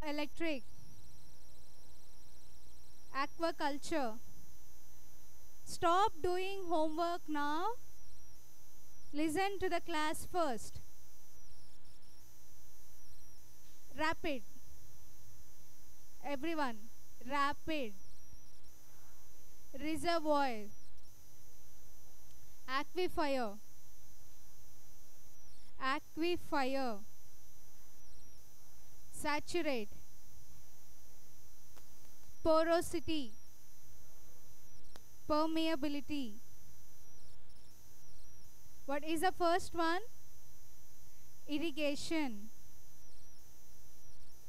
thermoelectric, aquaculture. Stop doing homework now. Listen to the class first. Rapid. Everyone. Rapid. Reservoir. Aquifer. Aquifer. Saturate. Porosity. Permeability. What is the first one? Irrigation.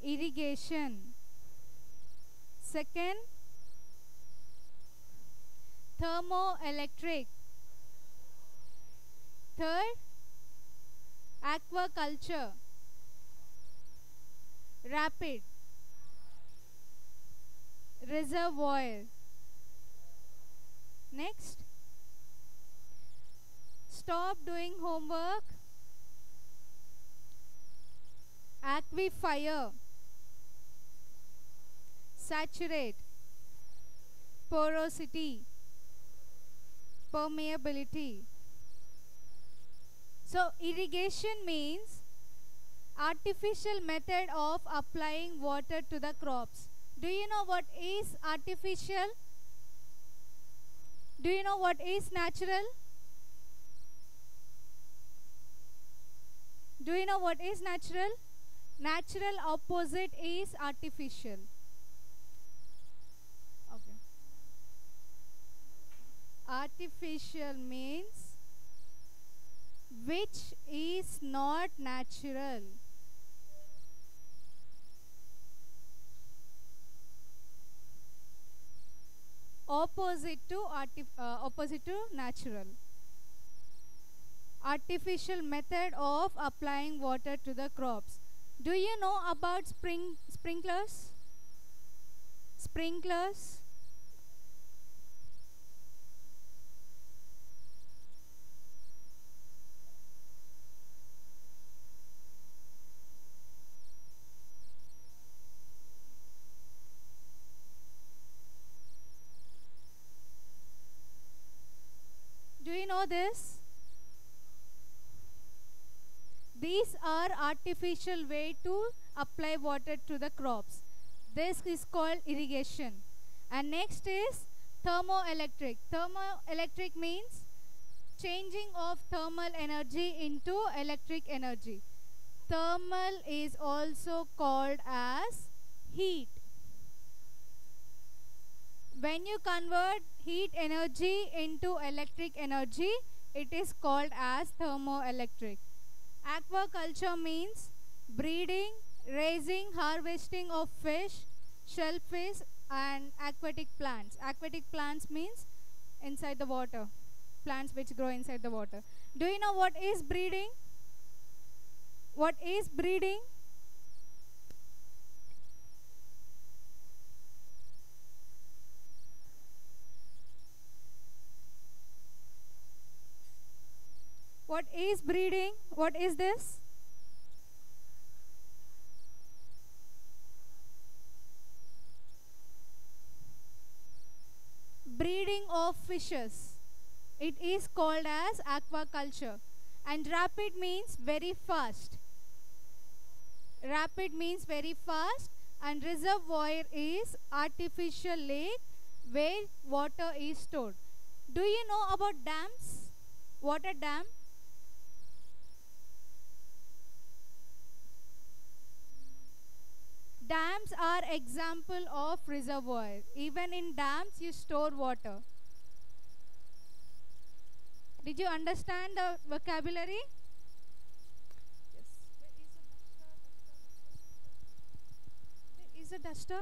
Irrigation. Second, thermoelectric. Third, aquaculture. Rapid. Reservoir. Next, stop doing homework. Aquifer. Saturate. Porosity. Permeability. So irrigation means artificial method of applying water to the crops. Do you know what is artificial? Do you know what is natural? Do you know what is natural? Natural opposite is artificial. Okay. Artificial means which is not natural. Opposite to natural. Artificial method of applying water to the crops. Do you know about sprinklers? Sprinklers. Do you know this? These are artificial way to apply water to the crops. This is called irrigation. And next is thermoelectric. Thermoelectric means changing of thermal energy into electric energy. Thermal is also called as heat. When you convert heat energy into electric energy, it is called as thermoelectric. Aquaculture means breeding, raising, harvesting of fish, shellfish and aquatic plants. Aquatic plants means inside the water. Plants which grow inside the water. Do you know what is breeding? What is breeding? What is breeding? What is this? Breeding of fishes. It is called as aquaculture. And rapid means very fast. Rapid means very fast. And reservoir is artificial lake where water is stored. Do you know about dams? Water dam? Dams are example of reservoir. Even in dams you store water. Did you understand the vocabulary? Yes. Where is a duster?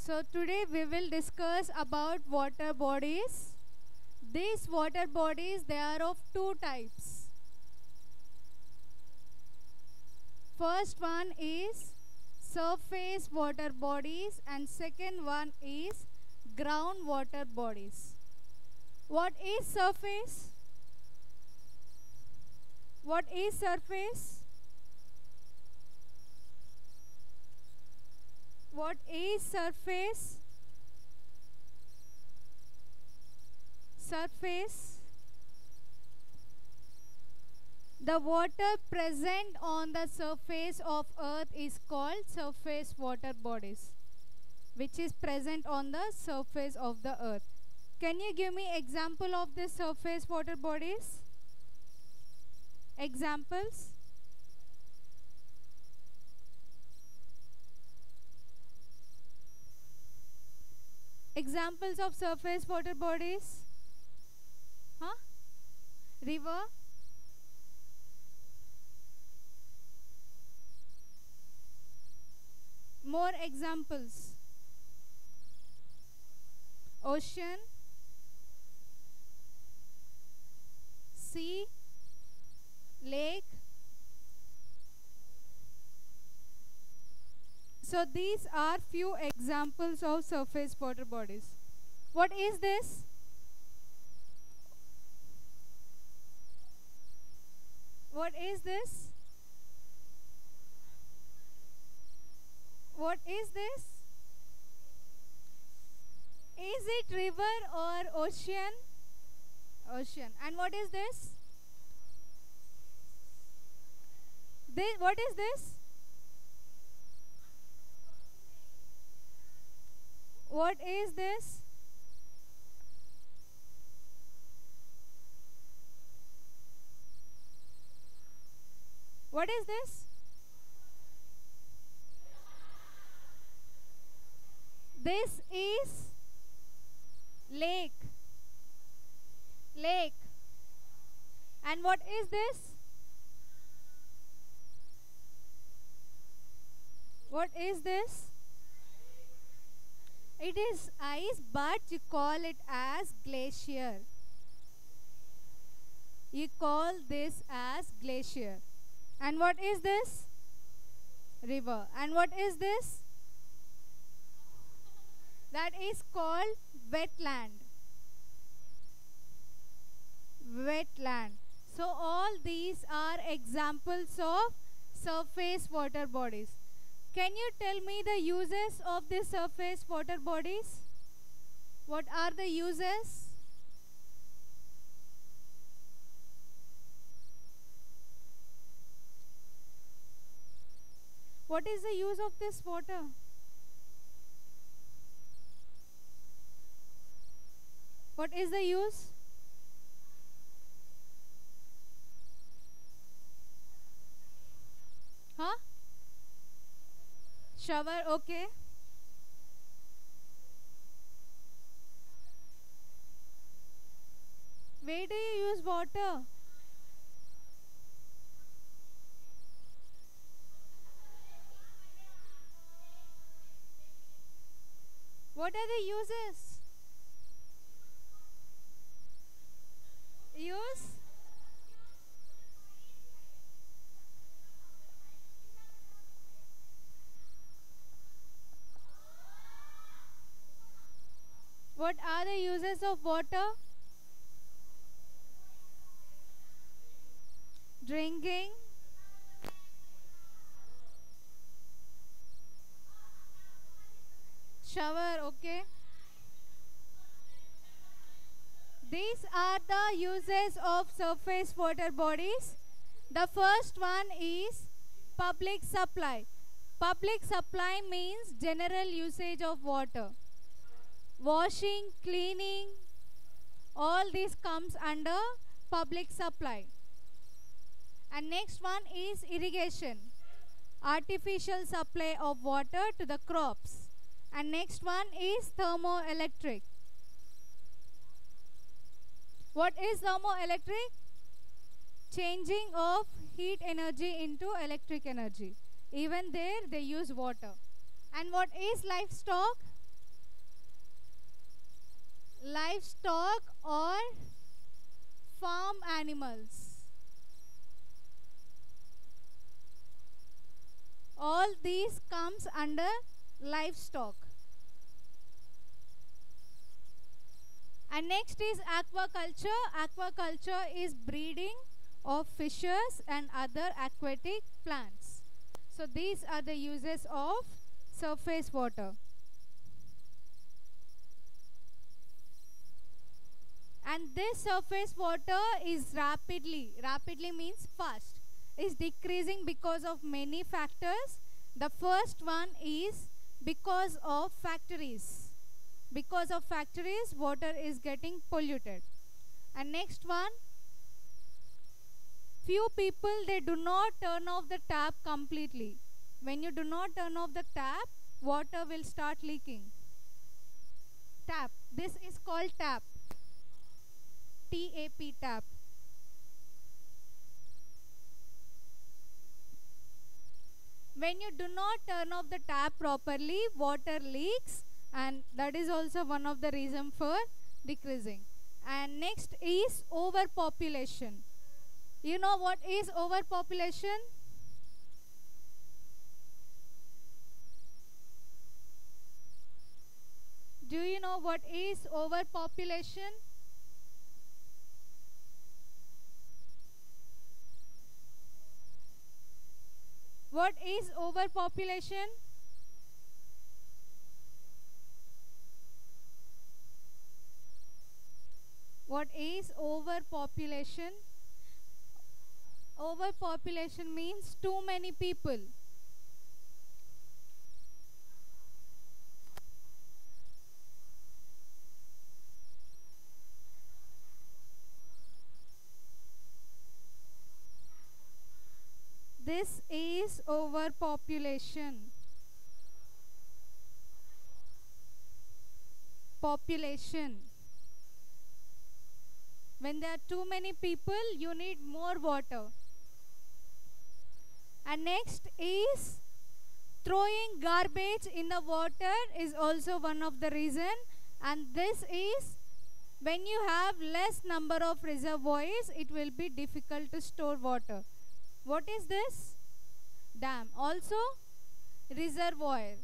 So today we will discuss about water bodies. These water bodies, they are of two types. First one is surface water bodies and second one is groundwater bodies. What is surface? What is surface? What is surface? Surface. The water present on the surface of earth is called surface water bodies, which is present on the surface of the earth. Can you give me example of the surface water bodies? Examples? Examples of surface water bodies? Huh? River? More examples. Ocean, sea, lake. So these are few examples of surface water bodies. What is this? What is this? What is this? Is it river or ocean? Ocean. And what is this? What is this? What is this? What is this? This is lake. Lake. And what is this? What is this? It is ice, but you call it as glacier. You call this as glacier. And what is this? River. And what is this? That is called wetland. Wetland. So all these are examples of surface water bodies. Can you tell me the uses of the surface water bodies? What are the uses? What is the use of this water? What is the use? Huh? Shower, okay. Where do you use water? What are the uses? Use? What are the uses of water? Drinking, shower, okay. These are the uses of surface water bodies. The first one is public supply. Public supply means general usage of water. Washing, cleaning, all this comes under public supply. And next one is irrigation. Artificial supply of water to the crops. And next one is thermoelectric. What is thermoelectric? Changing of heat energy into electric energy. Even there they use water. And what is livestock? Livestock or farm animals. All these comes under livestock. And next is aquaculture. Aquaculture is breeding of fishes and other aquatic plants. So these are the uses of surface water. And this surface water is rapidly means fast, is decreasing because of many factors. The first one is because of factories. Because of factories, water is getting polluted. And next one, few people, they do not turn off the tap completely. When you do not turn off the tap, water will start leaking. Tap, this is called tap. T-A-P, tap. When you do not turn off the tap properly, water leaks, and that is also one of the reasons for decreasing. And next is overpopulation. You know what is overpopulation? Do you know what is overpopulation? What is overpopulation? What is overpopulation? Overpopulation means too many people. This is overpopulation. Population. When there are too many people, you need more water. And next is throwing garbage in the water is also one of the reason. And this is when you have less number of reservoirs, it will be difficult to store water. What is this? Dam. Also reservoir.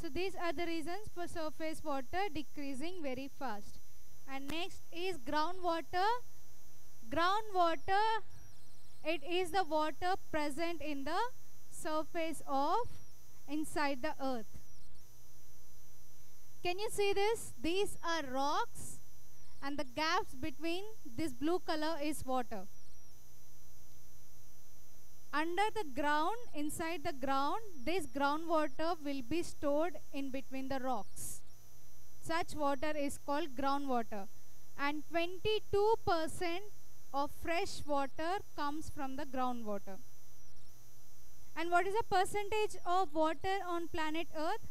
So these are the reasons for surface water decreasing very fast. And next is groundwater. Groundwater, it is the water present in the surface of inside the earth. Can you see this? These are rocks, and the gaps between this blue color is water. Under the ground, inside the ground, this groundwater will be stored in between the rocks. Such water is called groundwater. And 22% of fresh water comes from the groundwater. And what is the percentage of water on planet Earth?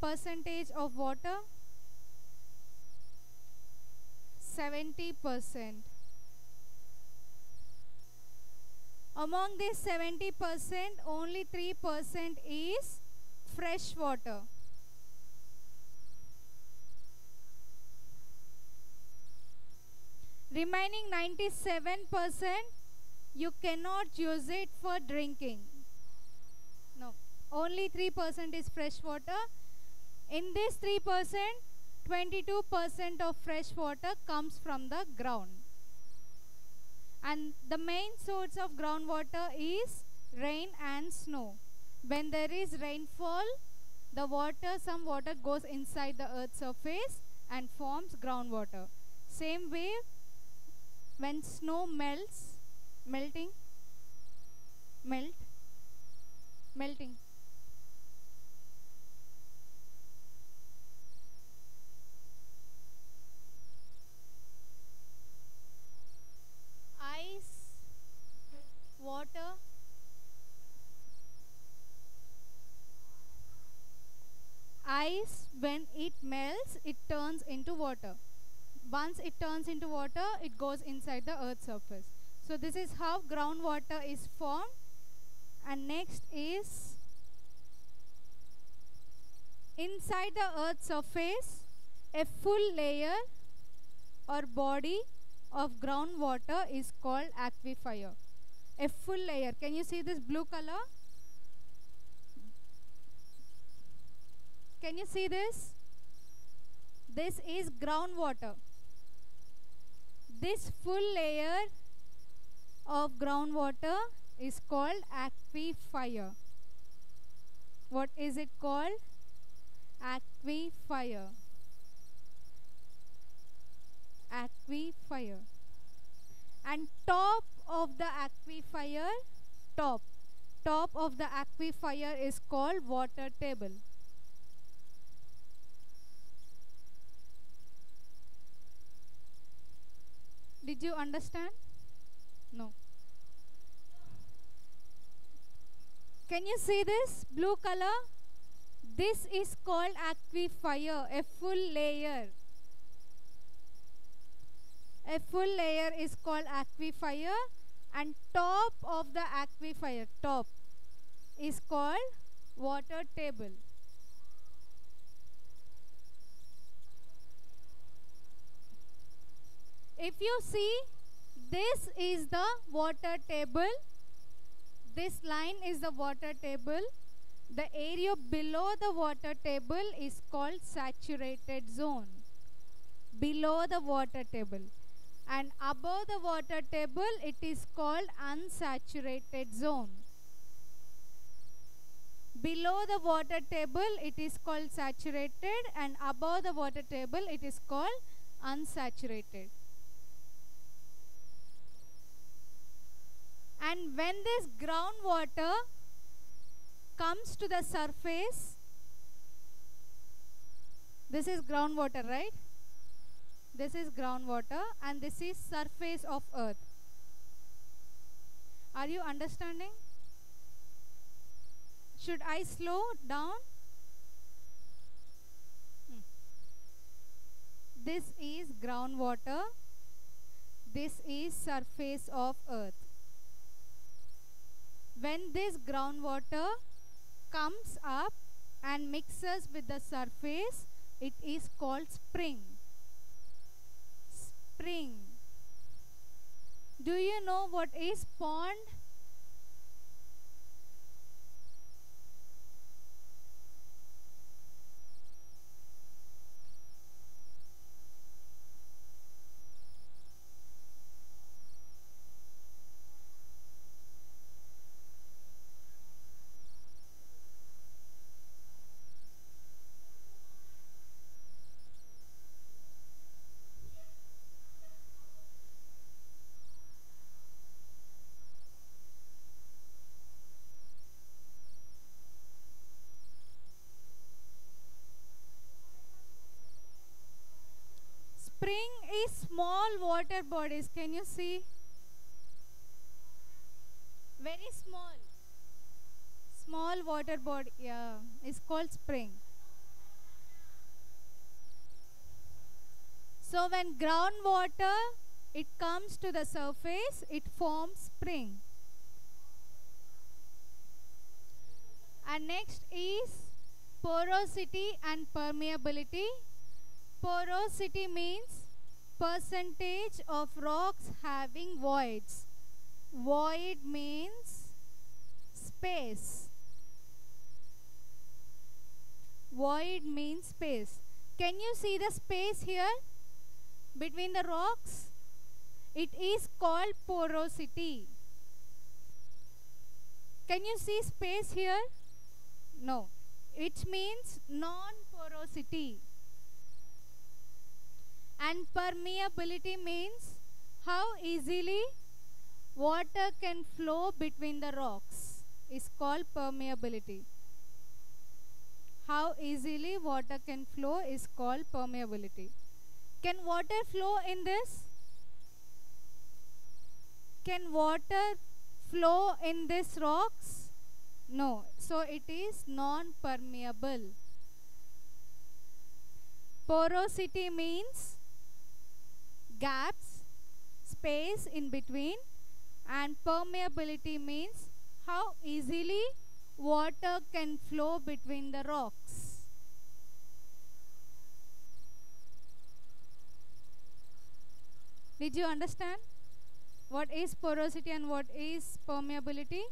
Percentage of water? 70%. Among this 70%, only 3% is fresh water. Remaining 97%, you cannot use it for drinking. No, only 3% is fresh water. In this 3%, 22% of fresh water comes from the ground. And the main source of groundwater is rain and snow. When there is rainfall, the water, some water goes inside the earth's surface and forms groundwater. Same way, when snow melts, melting, ice, water, ice, when it melts, it turns into water. Once it turns into water, it goes inside the earth's surface. So this is how groundwater is formed. And next is inside the earth's surface, a full layer or body of groundwater is called aquifer. A full layer. Can you see this blue color? Can you see this? This is groundwater. This full layer of groundwater is called aquifer. What is it called? Aquifer. Aquifer. And top of the aquifer, top of the aquifer is called water table. Did you understand? No. Can you see this blue color? This is called aquifer, a full layer. A full layer is called aquifer, and top of the aquifer, top, is called water table. If you see, this is the water table. This line is the water table. The area below the water table is called saturated zone. Below the water table. And above the water table, it is called unsaturated zone. Below the water table, it is called saturated, and above the water table, it is called unsaturated. And when this groundwater comes to the surface, this is groundwater, right? This is groundwater, and this is surface of earth. Are you understanding? Should I slow down? This is groundwater. This is surface of earth. When this groundwater comes up and mixes with the surface, it is called spring. Spring. Do you know what is pond? Spring is small water bodies. Can you see? Very small. Small water body, yeah, is called spring. So when groundwater, it comes to the surface, it forms spring. And next is porosity and permeability. Porosity means percentage of rocks having voids. Void means space. Void means space. Can you see the space here between the rocks? It is called porosity. Can you see space here? No. It means non-porosity. And permeability means how easily water can flow between the rocks is called permeability. How easily water can flow is called permeability. Can water flow in this? Can water flow in these rocks? No. So it is non-permeable. Porosity means gaps, space in between, and permeability means how easily water can flow between the rocks. Did you understand what is porosity and what is permeability?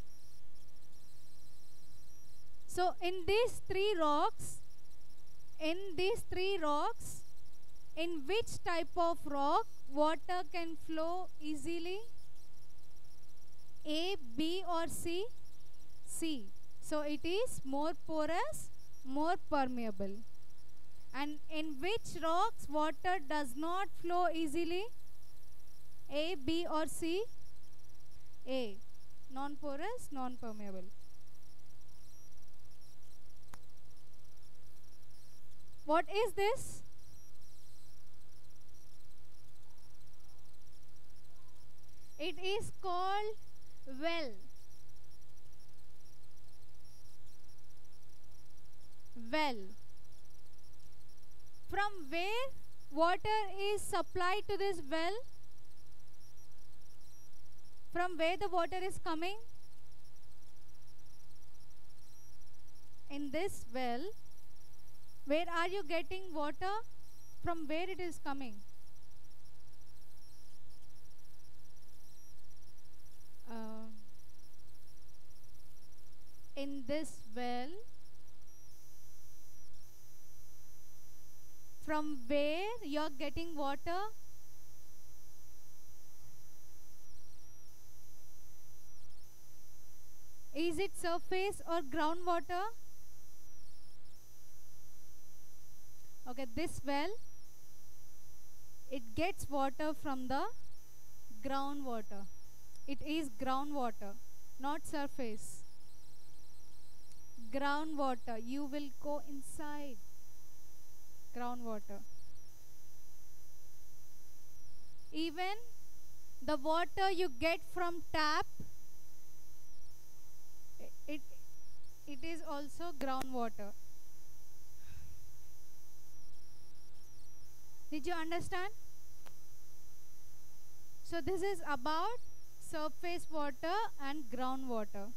So in these three rocks, In which type of rock water can flow easily? A, B or C? C. So it is more porous, more permeable. And in which rocks water does not flow easily? A, B or C? A. Non-porous, non-permeable. What is this? It is called well. Well. From where water is supplied to this well? From where the water is coming? In this well. Where are you getting water? From where it is coming? In this well. From where you are getting water? Is it surface or groundwater? Okay, this well, it gets water from the groundwater. It is groundwater, not surface. Groundwater. You will go inside groundwater. Even the water you get from tap, it is also groundwater. Did you understand? So this is about surface water and groundwater.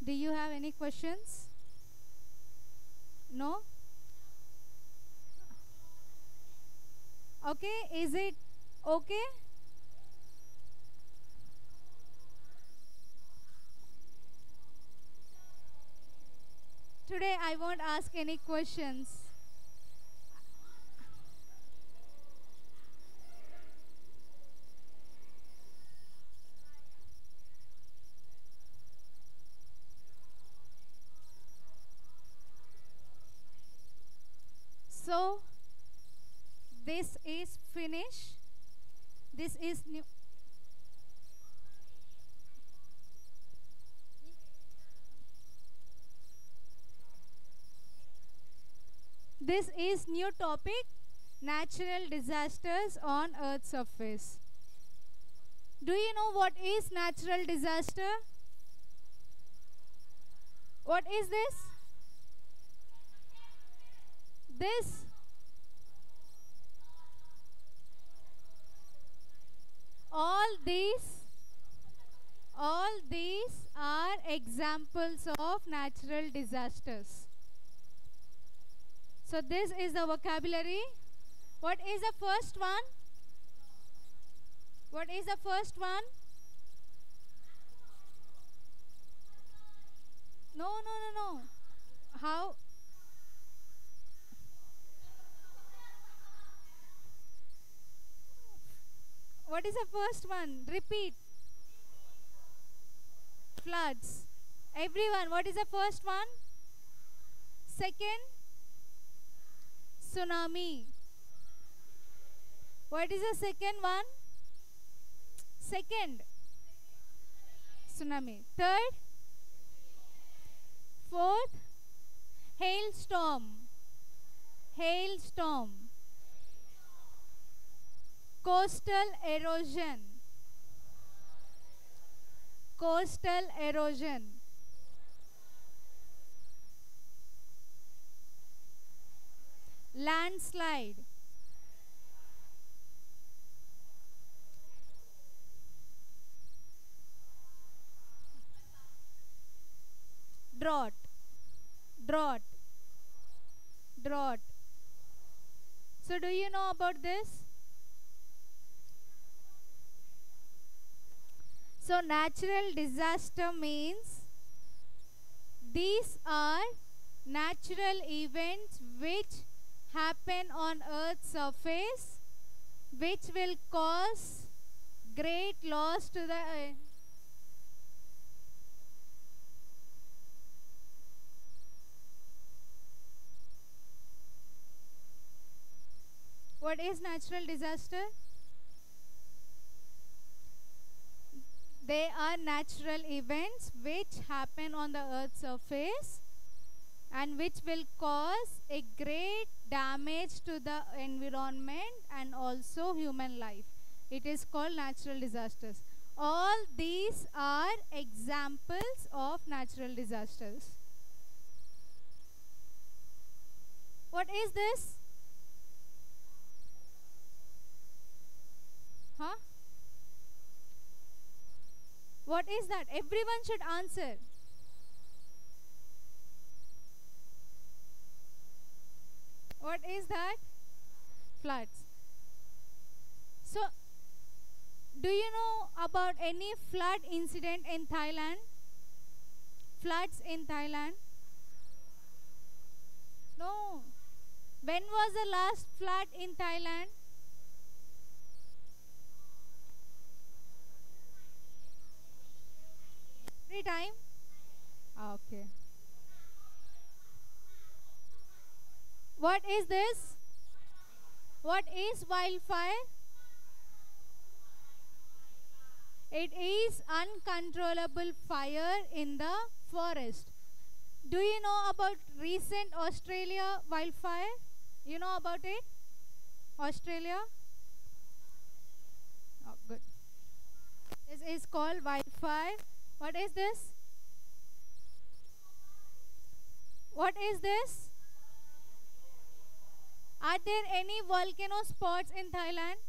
Do you have any questions? No? Okay, is it okay? Today I won't ask any questions. So this is finish. This is new. This is new topic, natural disasters on Earth's surface. Do you know what is natural disaster? What is this? This. All these, all these are examples of natural disasters. So this is the vocabulary. What is the first one? What is the first one? No, no, no, no. How? What is the first one? Repeat. Floods. Everyone, what is the first one? Second? Tsunami. What is the second one? Second? Tsunami. Third? Fourth? Hailstorm. Hailstorm. Coastal erosion. Coastal erosion. Landslide. Drought. Drought. Drought. So do you know about this? So natural disaster means these are natural events which happen on Earth's surface which will cause great loss to the what is natural disaster? They are natural events which happen on the Earth's surface and which will cause a great damage to the environment and also human life. It is called natural disasters. All these are examples of natural disasters. What is this? Huh? What is that? Everyone should answer. What is that? Floods. So, do you know about any flood incident in Thailand? Floods in Thailand? No. When was the last flood in Thailand? Every time? Okay. What is this? What is wildfire? It is uncontrollable fire in the forest. Do you know about recent Australia wildfire? You know about it? Australia? Oh, good. This is called wildfire. What is this? What is this? Are there any volcano spots in Thailand?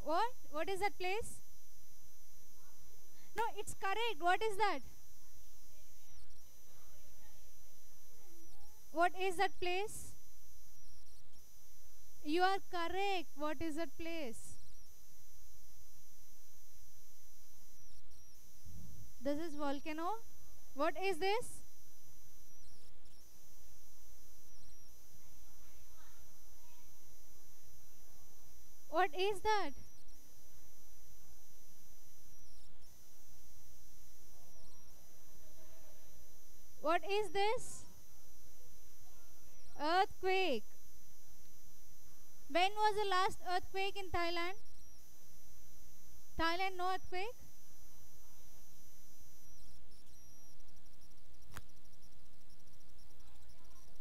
What? What is that place? No, it's correct. What is that? What is that place? You are correct. What is that place? This is volcano. What is this? What is that? What is this? Earthquake. When was the last earthquake in Thailand? Thailand, no earthquake?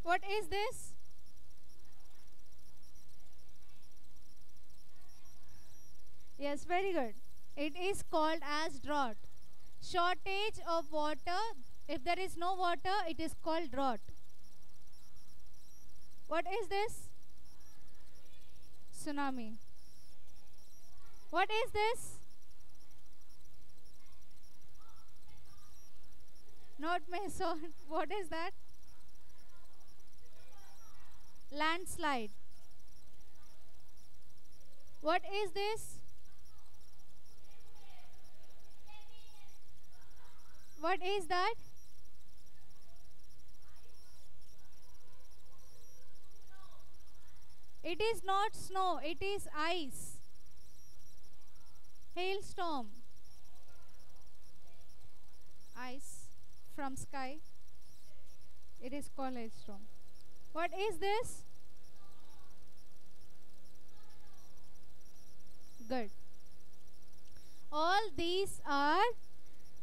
What is this? Yes, very good. It is called as drought. Shortage of water. If there is no water, it is called drought. What is this? Tsunami. What is this? Not Mason. What is that? Landslide. What is this? What is that? It is not snow, it is ice. Hailstorm. Ice from sky. It is called hailstorm. What is this? Good. All these are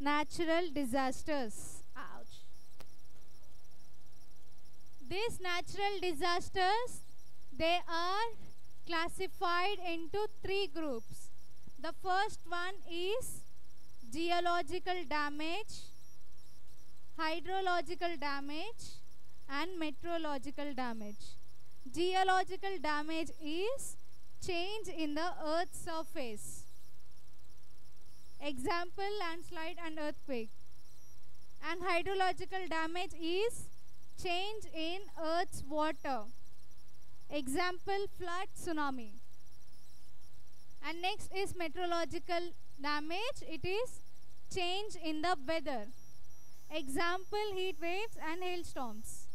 natural disasters. Ouch. These natural disasters, they are classified into three groups. The first one is geological damage, hydrological damage, and meteorological damage. Geological damage is change in the Earth's surface. Example, landslide and earthquake. And hydrological damage is change in Earth's water. Example, flood, tsunami. And next is meteorological damage. It is change in the weather. Example, heat waves and hailstorms.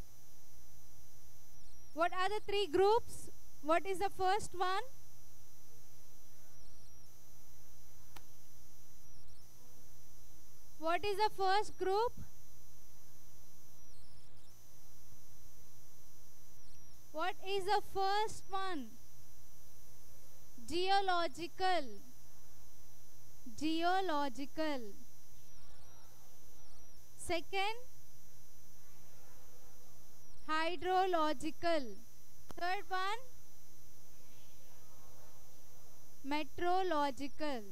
What are the three groups? What is the first one? What is the first group? What is the first one? Geological. Geological. Second, hydrological. Third one, meteorological.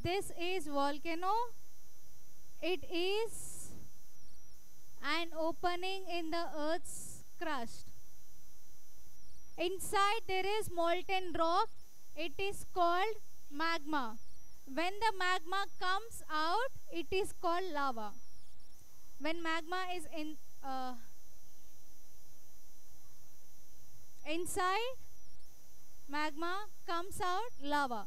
This is volcano. It is an opening in the earth's crust. Inside there is molten rock. It is called magma. When the magma comes out, it is called lava. When magma is inside, magma comes out lava.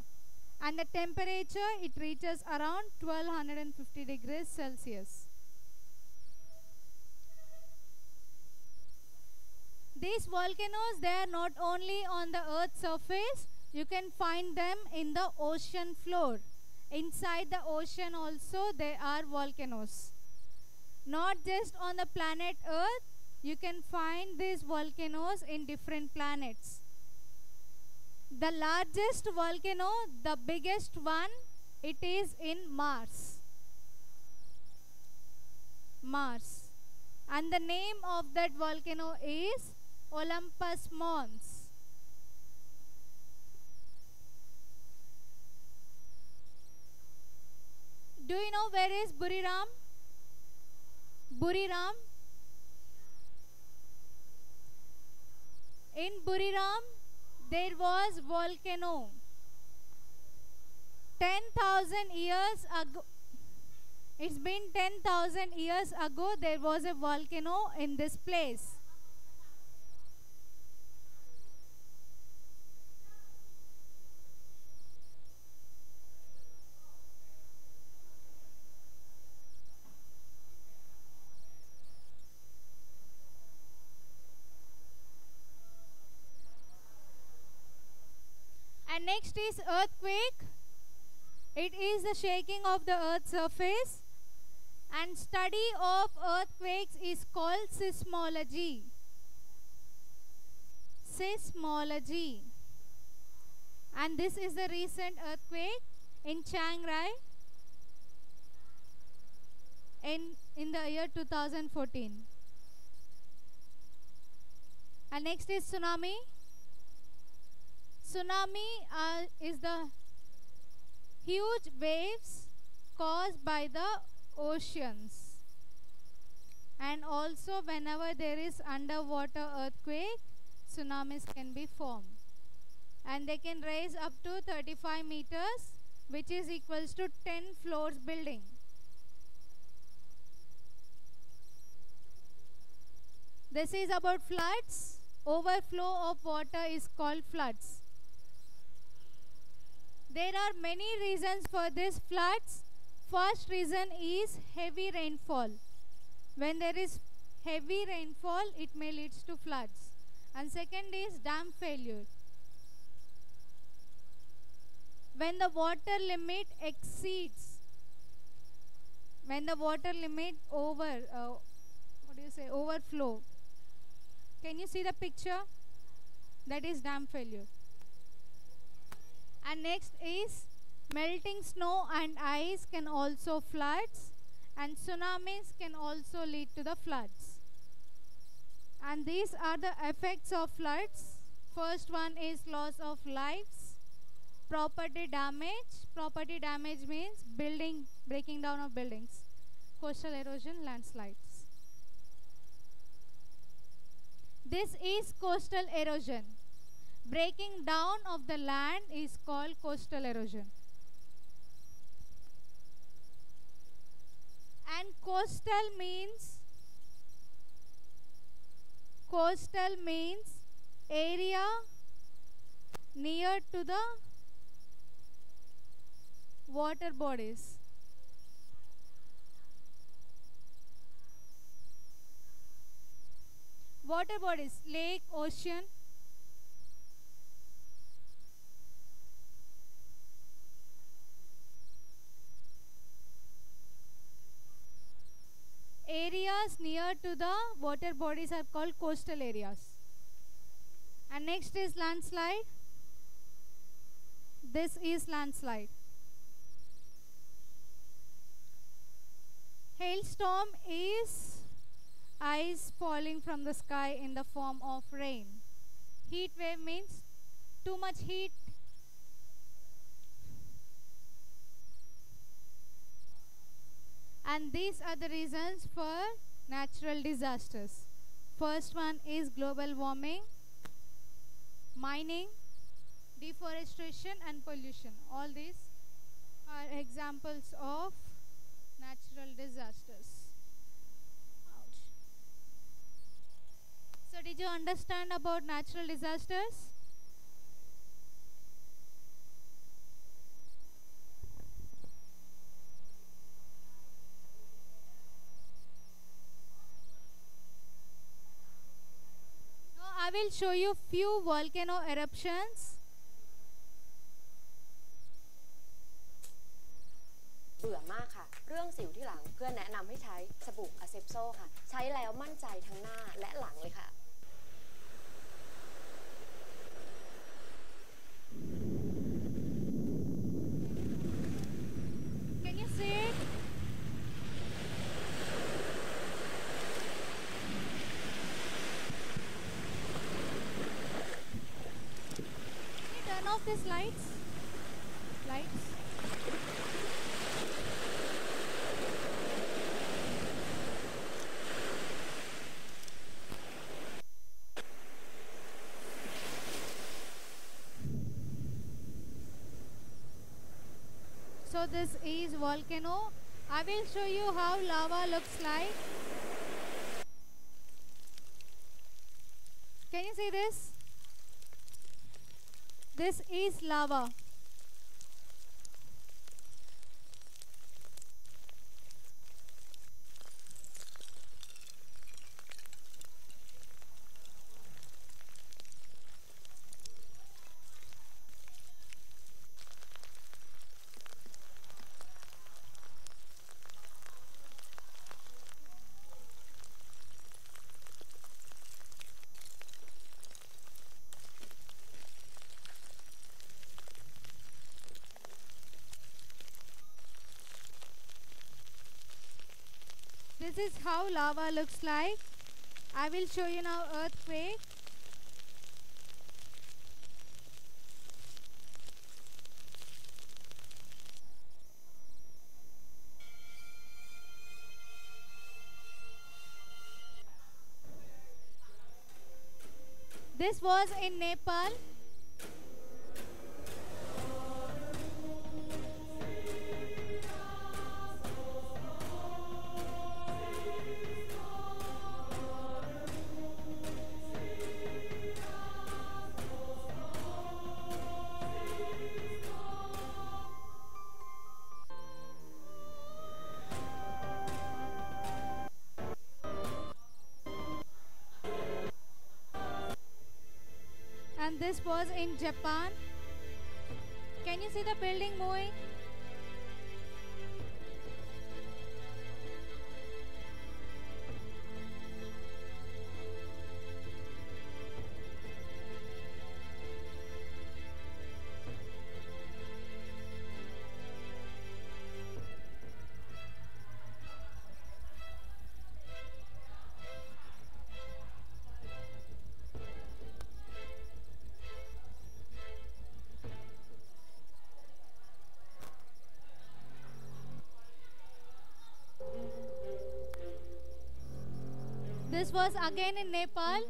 And the temperature, it reaches around 1250 degrees Celsius. These volcanoes, they are not only on the earth's surface, you can find them in the ocean floor. Inside the ocean also there are volcanoes. Not just on the planet Earth, you can find these volcanoes in different planets. The largest volcano, the biggest one, it is in Mars. Mars. And the name of that volcano is Olympus Mons. Do you know where is Buriram? Buriram. In Buriram, there was volcano. 10,000 years ago, it's been 10,000 years ago, there was a volcano in this place. And next is earthquake. It is the shaking of the earth's surface. And study of earthquakes is called seismology. Seismology. And this is the recent earthquake in Chiang Rai in the year 2014. And next is tsunami. Tsunami is the huge waves caused by the oceans. And also whenever there is underwater earthquake, tsunamis can be formed. And they can rise up to 35 meters, which is equals to 10 floors building. This is about floods. Overflow of water is called floods. There are many reasons for these floods. First reason is heavy rainfall. When there is heavy rainfall, it may lead to floods. And second is dam failure. When the water limit exceeds, when the water limit overflow. Can you see the picture? That is dam failure. And next is melting snow and ice can also floods, and tsunamis can also lead to the floods. And these are the effects of floods. First one is loss of lives, property damage. Property damage means breaking down of buildings, coastal erosion, landslides. This is coastal erosion. Breaking down of the land is called coastal erosion. And coastal means area near to the Water bodies. Water bodies, lake, ocean. Areas near to the water bodies are called coastal areas. And next is landslide. This is landslide. Hailstorm is ice falling from the sky in the form of rain. Heat wave means too much heat. And these are the reasons for natural disasters. First one is global warming, mining, deforestation and pollution. All these are examples of natural disasters. Ouch. So did you understand about natural disasters? Now I will show you few volcano eruptions. เบื่อมากค่ะเรื่องสิวที่หลังเพื่อนแนะนำให้ใช้สบู่อะเซปโซค่ะใช้แล้วมั่นใจทั้งหน้าและหลังเลยค่ะ Can you see it? Can you turn off these lights? Lights. So this is volcano. I will show you how lava looks like. Can you see this? This is lava. This is how lava looks like. I will show you now earthquake. This was in Nepal. And this was in Japan. Can you see the building moving? This was again in Nepal.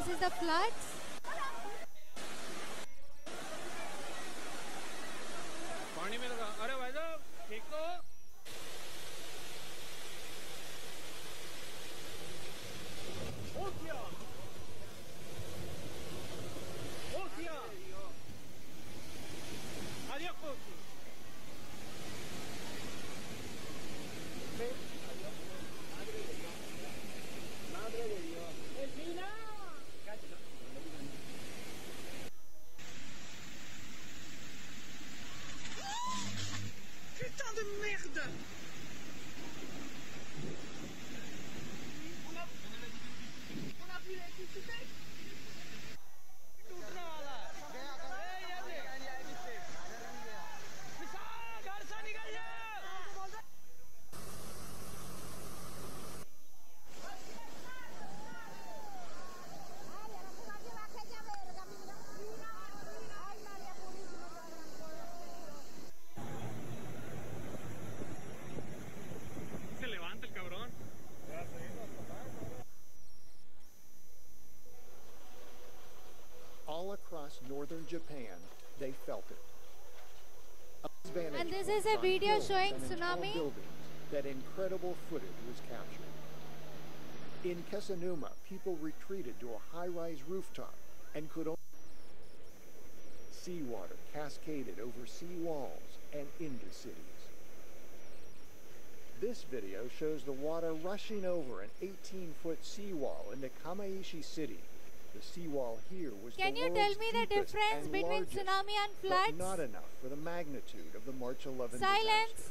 this is the floods. पानी में लगा अरे भाई साहब ठीक तो हो गया adiós coach madre de Dios Elvina putain de merde on a vu l'électricité All across northern Japan, they felt it. And this is a video showing tsunami. That incredible footage was captured. In Kesanuma, people retreated to a high-rise rooftop and could only seawater cascaded over sea walls and into cities. This video shows the water rushing over an 18-foot seawall into Kamaishi City. The seawall here was Can the you tell world's me the deepest difference and between largest, tsunami and but floods? not enough for the magnitude of the March 11 Silence. disaster.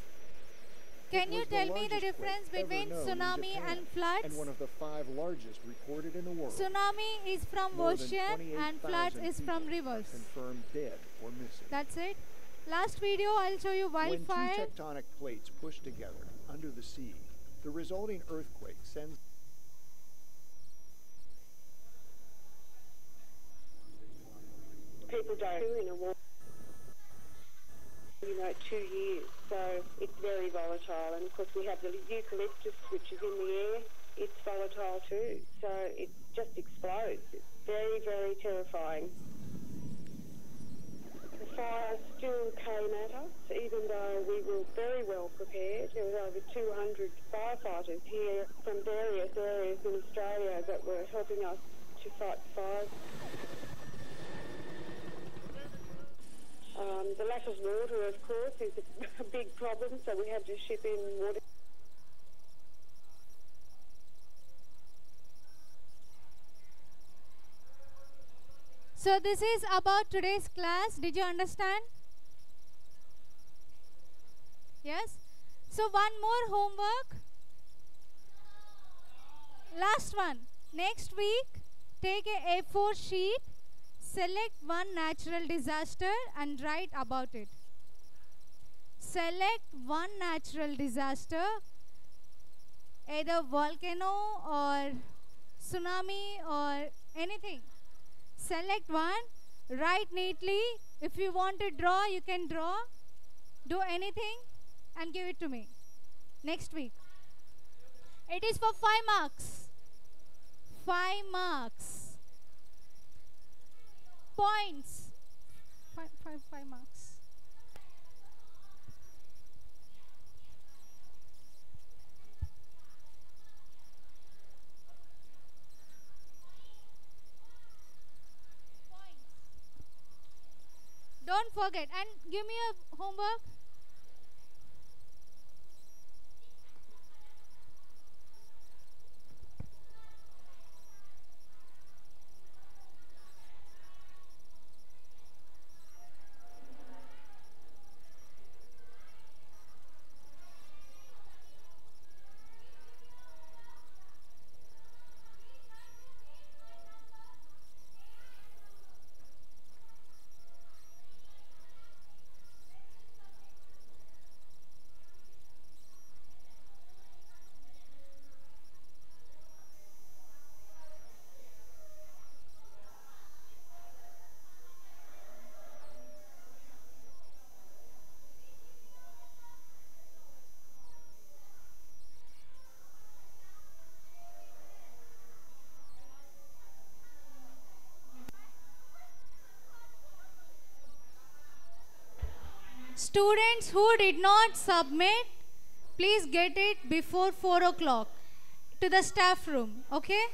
Can It you was the tell me the largest difference quake ever between known in tsunami Japan, and floods? and one of the 5 largest recorded in the world. Tsunami is from More than ocean and floods 28,000 is from people rivers. are confirmed dead or missing. That's it. Last video I'll show you When wildfire. two tectonic plates push together under the sea, the resulting earthquake sends people don't in a war, 2 years. So it's very volatile. And of course we have the eucalyptus, which is in the air. It's volatile too. So it just explodes. It's very, very terrifying. The fire still came at us, even though we were very well prepared. There was over 200 firefighters here from various areas in Australia that were helping us to fight fires. The lack of water, of course, is a big problem, so we had to ship in water. So this is about today's class. Did you understand? Yes? So one more homework. Last one. Next week, take a A4 sheet, select one natural disaster and write about it. Select one natural disaster, either volcano or tsunami or anything. Select one, write neatly. If you want to draw, you can draw. Do anything and give it to me next week. It is for 5 marks. 5 marks. Points. 5 marks. Don't forget. And give me a homework. Students who did not submit, please get it before 4 o'clock to the staff room, okay?